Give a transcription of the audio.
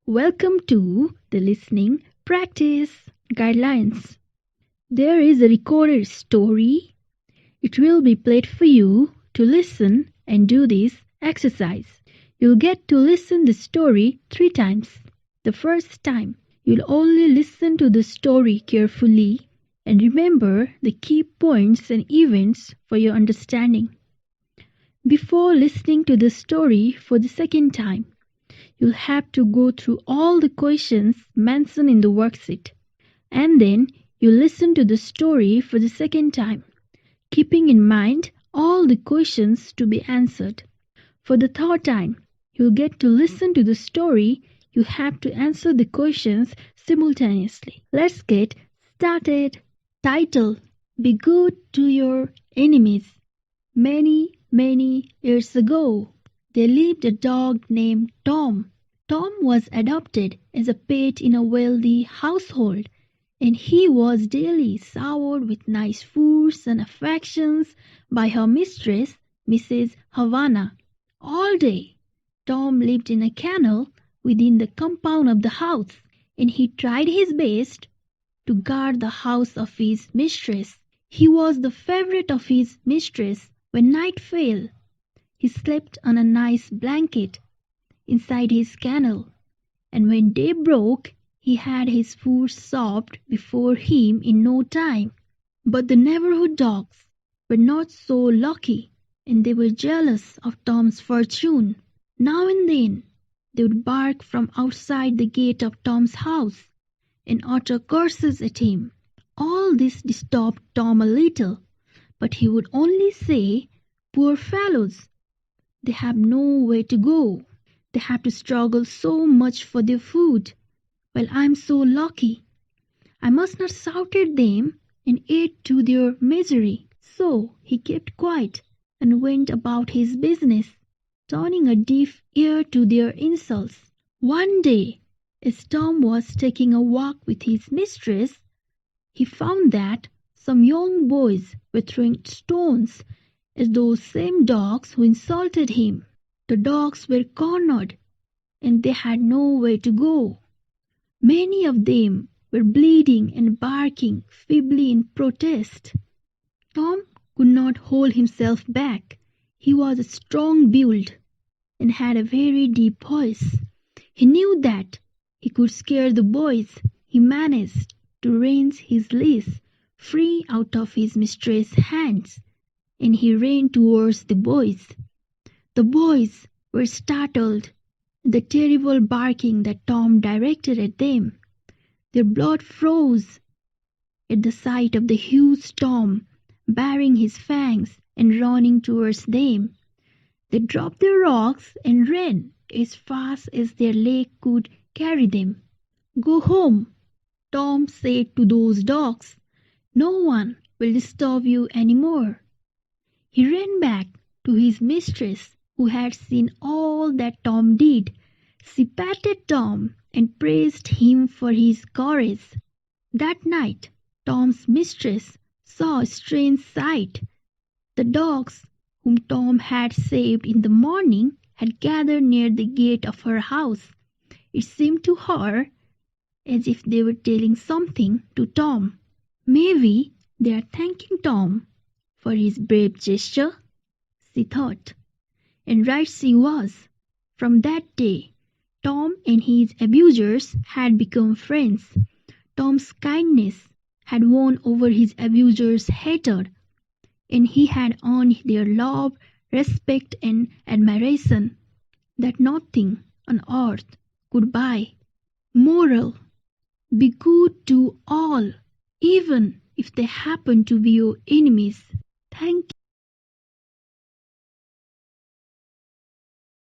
Welcome to the listening practice guidelines. There is a recorded story. It will be played for you to listen and do this exercise. You'll get to listen the story 3 times. The first time, you'll only listen to the story carefully and remember the key points and events for your understanding. Before listening to the story for the second time, you'll have to go through all the questions mentioned in the worksheet. And then you listen to the story for the second time, keeping in mind all the questions to be answered. For the third time, you'll get to listen to the story. You have to answer the questions simultaneously. Let's get started. Title: Be Good to Your Enemies. Many years ago, there lived a dog named Tom. Tom was adopted as a pet in a wealthy household, and he was daily showered with nice foods and affections by her mistress, Mrs. Havana. All day, Tom lived in a kennel within the compound of the house, and he tried his best to guard the house of his mistress. He was the favorite of his mistress. When night fell, he slept on a nice blanket inside his kennel, and when day broke, he had his food served before him in no time. But the neighborhood dogs were not so lucky, and they were jealous of Tom's fortune. Now and then they would bark from outside the gate of Tom's house and utter curses at him. All this disturbed Tom a little, but he would only say, "Poor fellows, they have nowhere to go. They have to struggle so much for their food, while I'm so lucky. I must not shout at them and add to their misery." So he kept quiet and went about his business, turning a deaf ear to their insults. One day, as Tom was taking a walk with his mistress, he found that some young boys were throwing stones at those same dogs who insulted him. The dogs were cornered, and they had nowhere to go. Many of them were bleeding and barking feebly in protest. Tom could not hold himself back. He was strong built and had a very deep voice. He knew that he could scare the boys. He managed to wrench his leash free out of his mistress' hands, and he ran towards the boys. The boys were startled at the terrible barking that Tom directed at them. Their blood froze at the sight of the huge Tom baring his fangs and running towards them. They dropped their rocks and ran as fast as their leg could carry them. "Go home," Tom said to those dogs. "No one will disturb you any more." He ran back to his mistress, who had seen all that Tom did. She patted Tom and praised him for his courage. That night, Tom's mistress saw a strange sight. The dogs whom Tom had saved in the morning had gathered near the gate of her house. It seemed to her as if they were telling something to Tom. "Maybe they are thanking Tom for his brave gesture," she thought. And right she was. From that day, Tom and his abusers had become friends. Tom's kindness had won over his abusers' hatred, and he had earned their love, respect, and admiration that nothing on earth could buy. Moral: be good to all, even if they happen to be your enemies. Thank